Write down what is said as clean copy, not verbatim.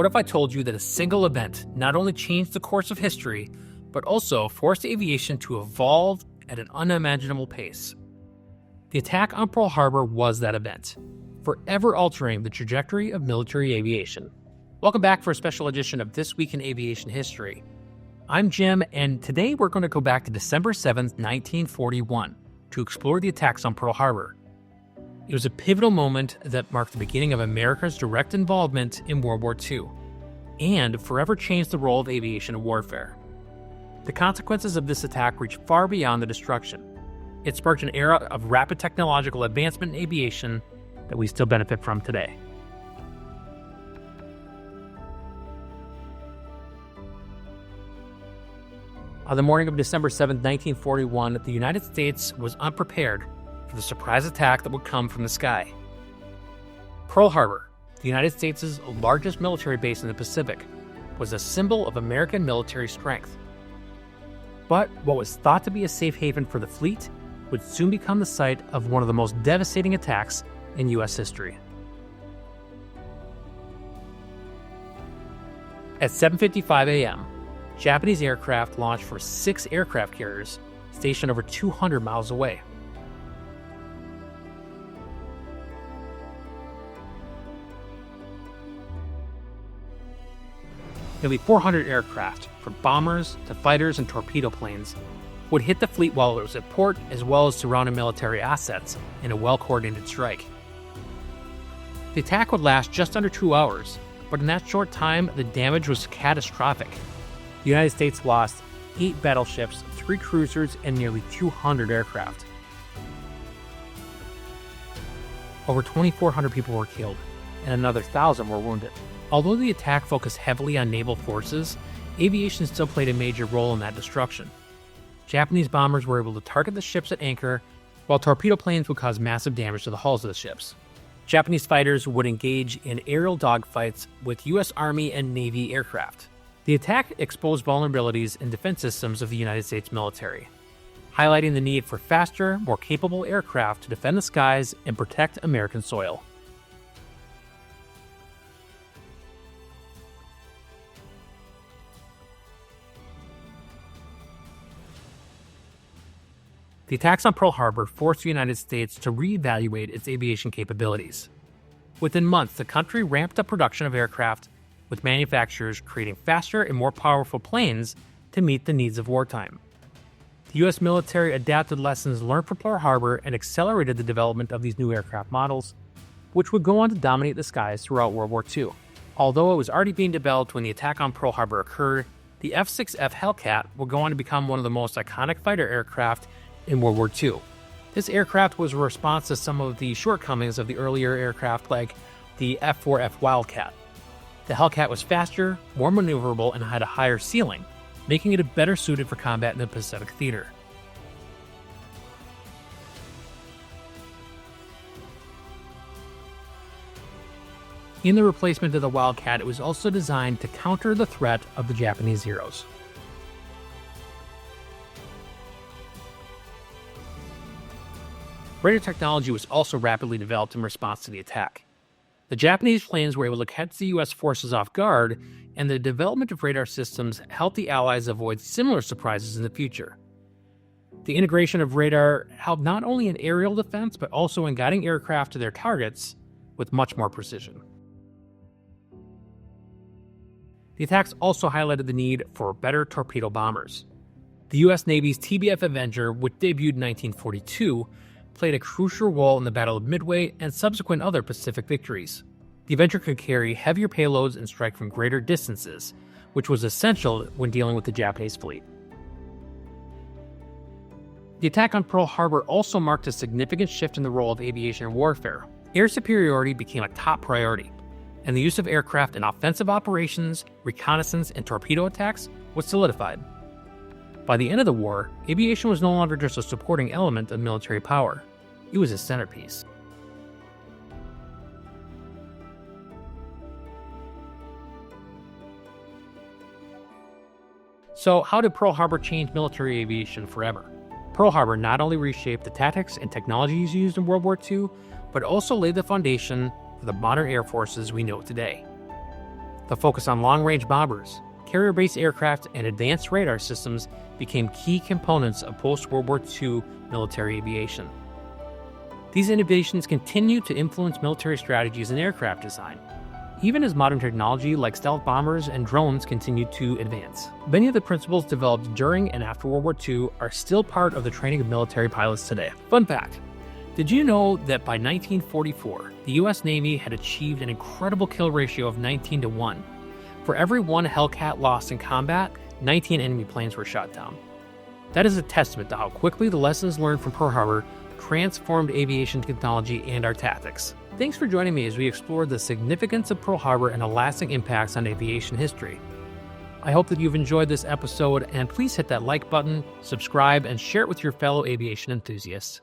What if I told you that a single event not only changed the course of history, but also forced aviation to evolve at an unimaginable pace? The attack on Pearl Harbor was that event, forever altering the trajectory of military aviation. Welcome back for a special edition of This Week in Aviation History. I'm Jim, and today we're going to go back to December 7th, 1941, to explore the attacks on Pearl Harbor. It was a pivotal moment that marked the beginning of America's direct involvement in World War II, and forever changed the role of aviation in warfare. The consequences of this attack reached far beyond the destruction. It sparked an era of rapid technological advancement in aviation that we still benefit from today. On the morning of December 7, 1941, the United States was unprepared for the surprise attack that would come from the sky. Pearl Harbor, the United States' largest military base in the Pacific, was a symbol of American military strength. But what was thought to be a safe haven for the fleet would soon become the site of one of the most devastating attacks in U.S. history. At 7:55 a.m., Japanese aircraft launched for 6 aircraft carriers stationed over 200 miles away. Nearly 400 aircraft, from bombers to fighters and torpedo planes, would hit the fleet while it was at port, as well as surrounding military assets in a well-coordinated strike. The attack would last just under 2 hours, but in that short time, the damage was catastrophic. The United States lost 8 battleships, 3 cruisers, and nearly 200 aircraft. Over 2,400 people were killed, and another 1,000 were wounded. Although the attack focused heavily on naval forces, aviation still played a major role in that destruction. Japanese bombers were able to target the ships at anchor, while torpedo planes would cause massive damage to the hulls of the ships. Japanese fighters would engage in aerial dogfights with U.S. Army and Navy aircraft. The attack exposed vulnerabilities in defense systems of the United States military, highlighting the need for faster, more capable aircraft to defend the skies and protect American soil. The attacks on Pearl Harbor forced the United States to reevaluate its aviation capabilities. Within months, the country ramped up production of aircraft, with manufacturers creating faster and more powerful planes to meet the needs of wartime. The U.S. military adapted lessons learned from Pearl Harbor and accelerated the development of these new aircraft models, which would go on to dominate the skies throughout World War II. Although it was already being developed when the attack on Pearl Harbor occurred, the F-6F Hellcat would go on to become one of the most iconic fighter aircraft in World War II. This aircraft was a response to some of the shortcomings of the earlier aircraft like the F-4F Wildcat. The Hellcat was faster, more maneuverable, and had a higher ceiling, making it better suited for combat in the Pacific theater. In the replacement of the Wildcat, it was also designed to counter the threat of the Japanese Zeros. Radar technology was also rapidly developed in response to the attack. The Japanese planes were able to catch the U.S. forces off guard, and the development of radar systems helped the Allies avoid similar surprises in the future. The integration of radar helped not only in aerial defense, but also in guiding aircraft to their targets with much more precision. The attacks also highlighted the need for better torpedo bombers. The U.S. Navy's TBF Avenger, which debuted in 1942, played a crucial role in the Battle of Midway and subsequent other Pacific victories. The Avenger could carry heavier payloads and strike from greater distances, which was essential when dealing with the Japanese fleet. The attack on Pearl Harbor also marked a significant shift in the role of aviation in warfare. Air superiority became a top priority, and the use of aircraft in offensive operations, reconnaissance, and torpedo attacks was solidified. By the end of the war, aviation was no longer just a supporting element of military power. It was a centerpiece. So how did Pearl Harbor change military aviation forever? Pearl Harbor not only reshaped the tactics and technologies used in World War II, but also laid the foundation for the modern air forces we know today. The focus on long-range bombers, carrier-based aircraft, and advanced radar systems became key components of post-World War II military aviation. These innovations continue to influence military strategies and aircraft design, even as modern technology like stealth bombers and drones continue to advance. Many of the principles developed during and after World War II are still part of the training of military pilots today. Fun fact, did you know that by 1944, the US Navy had achieved an incredible kill ratio of 19-1? For every one Hellcat lost in combat, 19 enemy planes were shot down. That is a testament to how quickly the lessons learned from Pearl Harbor transformed aviation technology and our tactics. Thanks for joining me as we explored the significance of Pearl Harbor and the lasting impacts on aviation history. I hope that you've enjoyed this episode, and please hit that like button, subscribe, and share it with your fellow aviation enthusiasts.